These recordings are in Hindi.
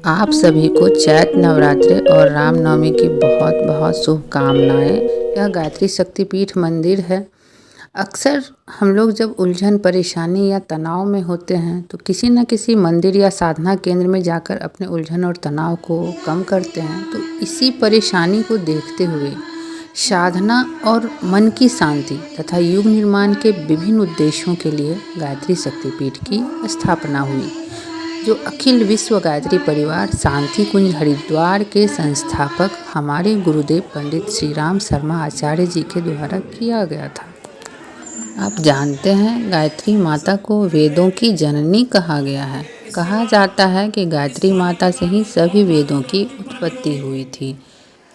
आप सभी को चैत्र नवरात्रि और रामनवमी की बहुत बहुत शुभकामनाएं। यह गायत्री शक्तिपीठ मंदिर है। अक्सर हम लोग जब उलझन, परेशानी या तनाव में होते हैं तो किसी न किसी मंदिर या साधना केंद्र में जाकर अपने उलझन और तनाव को कम करते हैं। तो इसी परेशानी को देखते हुए साधना और मन की शांति तथा युग निर्माण के विभिन्न उद्देश्यों के लिए गायत्री शक्तिपीठ की स्थापना हुई, जो अखिल विश्व गायत्री परिवार शांति कुंज हरिद्वार के संस्थापक हमारे गुरुदेव पंडित श्री राम शर्मा आचार्य जी के द्वारा किया गया था। आप जानते हैं, गायत्री माता को वेदों की जननी कहा गया है। कहा जाता है कि गायत्री माता से ही सभी वेदों की उत्पत्ति हुई थी,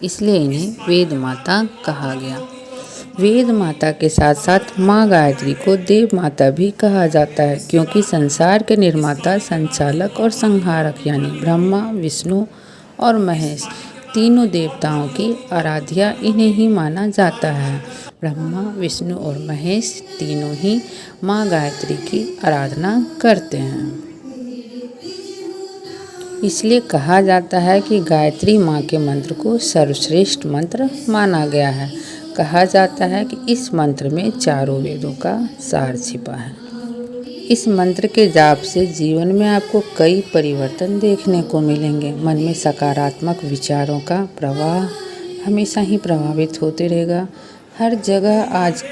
इसलिए इन्हें वेद माता कहा गया। वेद माता के साथ साथ माँ गायत्री को देव माता भी कहा जाता है, क्योंकि संसार के निर्माता, संचालक और संहारक यानी ब्रह्मा, विष्णु और महेश तीनों देवताओं की आराध्या इन्हें ही माना जाता है। ब्रह्मा, विष्णु और महेश तीनों ही माँ गायत्री की आराधना करते हैं। इसलिए कहा जाता है कि गायत्री माँ के मंत्र को सर्वश्रेष्ठ मंत्र माना गया है। कहा जाता है कि इस मंत्र में चारों वेदों का सार छिपा है। इस मंत्र के जाप से जीवन में आपको कई परिवर्तन देखने को मिलेंगे। मन में सकारात्मक विचारों का प्रवाह हमेशा ही प्रभावित होते रहेगा। हर जगह आज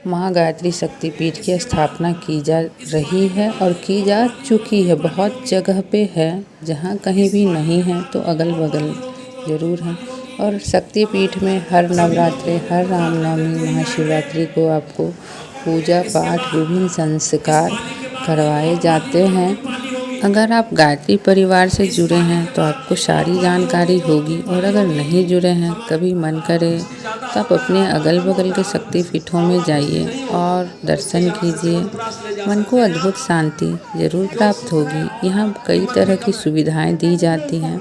माँ गायत्री शक्तिपीठ की स्थापना की जा रही है और की जा चुकी है। बहुत जगह पे है, जहाँ कहीं भी नहीं है तो अगल बगल ज़रूर है। और शक्तिपीठ में हर नवरात्रि, हर रामनवमी, महाशिवरात्रि को आपको पूजा पाठ, विभिन्न संस्कार करवाए जाते हैं। अगर आप गायत्री परिवार से जुड़े हैं तो आपको सारी जानकारी होगी, और अगर नहीं जुड़े हैं, कभी मन करे तो आप अपने अगल बगल के शक्तिपीठों में जाइए और दर्शन कीजिए। मन को अद्भुत शांति जरूर प्राप्त होगी। यहाँ कई तरह की सुविधाएं दी जाती हैं।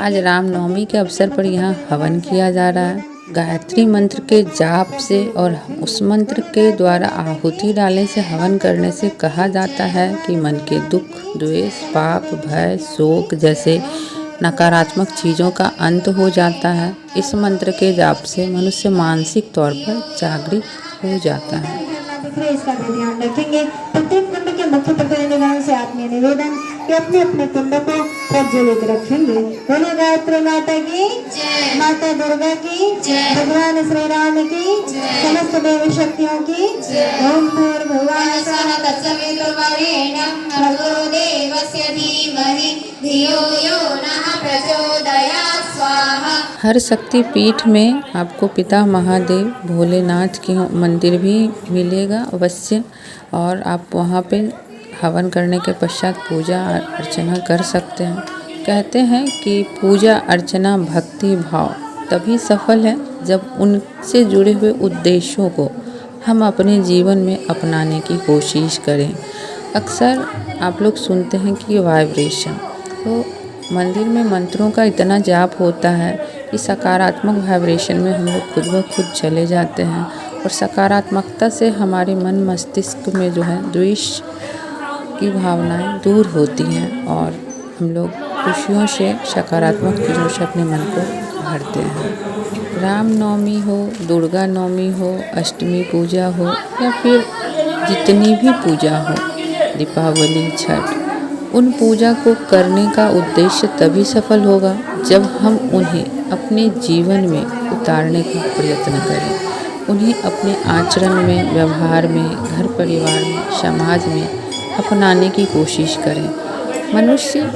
आज रामनवमी के अवसर पर यहाँ हवन किया जा रहा है। गायत्री मंत्र के जाप से और उस मंत्र के द्वारा आहुति डालने से, हवन करने से कहा जाता है कि मन के दुख, द्वेष, पाप, भय, शोक जैसे नकारात्मक चीज़ों का अंत हो जाता है। इस मंत्र के जाप से मनुष्य मानसिक तौर पर जागृत हो जाता है। इसका भी ध्यान रखेंगे। प्रत्येक कुंड के मुख्य प्रतिनिधिगण से आत्मीय निवेदन कि अपने अपने कुंड को प्रज्वलित रखेंगे। बोले गायत्री माता की जय, माता दुर्गा की जय, भगवान श्री राम की जय, समस्त देवी शक्तियों की जय। ओम भूर्भुवः स्वः तत्सवितुर्वरेण्यं भर्गो देवस्य धीमहि धियो यो नः प्रचोदयात् स्वाहा। हर शक्तिपीठ में आपको पिता महादेव भोलेनाथ के मंदिर भी मिलेगा अवश्य, और आप वहाँ पे हवन करने के पश्चात पूजा अर्चना कर सकते हैं। कहते हैं कि पूजा अर्चना भक्ति भाव तभी सफल है जब उनसे जुड़े हुए उद्देश्यों को हम अपने जीवन में अपनाने की कोशिश करें। अक्सर आप लोग सुनते हैं कि वाइब्रेशन, तो मंदिर में मंत्रों का इतना जाप होता है कि सकारात्मक वाइब्रेशन में हम लोग खुद ब खुद चले जाते हैं, और सकारात्मकता से हमारे मन मस्तिष्क में जो है द्वेष की भावनाएं दूर होती हैं, और हम लोग खुशियों से, सकारात्मक चीज़ों से अपने मन को भरते हैं। रामनवमी हो, दुर्गा नवमी हो, अष्टमी पूजा हो, या फिर जितनी भी पूजा हो, दीपावली, छठ, उन पूजा को करने का उद्देश्य तभी सफल होगा जब हम उन्हें अपने जीवन में उतारने का प्रयत्न करें। उन्हें अपने आचरण में, व्यवहार में, घर परिवार में, समाज में अपनाने की कोशिश करें। मनुष्य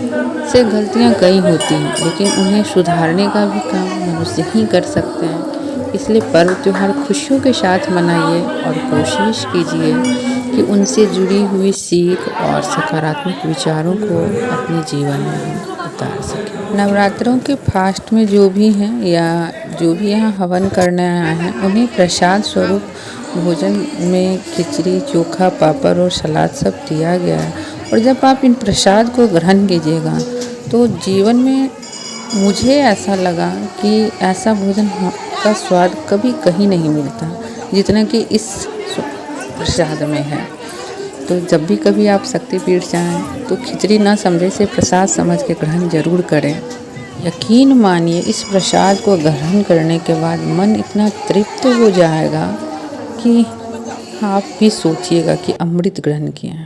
से गलतियां कई होती हैं, लेकिन उन्हें सुधारने का भी काम मनुष्य ही कर सकते हैं। इसलिए पर्व त्योहार खुशियों के साथ मनाइए और कोशिश कीजिए कि उनसे जुड़ी हुई सीख और सकारात्मक विचारों को अपने जीवन में हम उतार सकें। नवरात्रों के फास्ट में जो भी हैं या जो भी यहाँ हवन करने आए हैं, उन्हें प्रसाद स्वरूप भोजन में खिचड़ी, चोखा, पापड़ और सलाद सब दिया गया है। और जब आप इन प्रसाद को ग्रहण कीजिएगा तो जीवन में मुझे ऐसा लगा कि ऐसा भोजन का स्वाद कभी कहीं नहीं मिलता जितना कि इस प्रसाद में है। तो जब भी कभी आप शक्तिपीठ जाएं तो खिचड़ी ना समझे से प्रसाद समझ के ग्रहण जरूर करें। यकीन मानिए इस प्रसाद को ग्रहण करने के बाद मन इतना तृप्त हो जाएगा कि आप भी सोचिएगा कि अमृत ग्रहण किए हैं।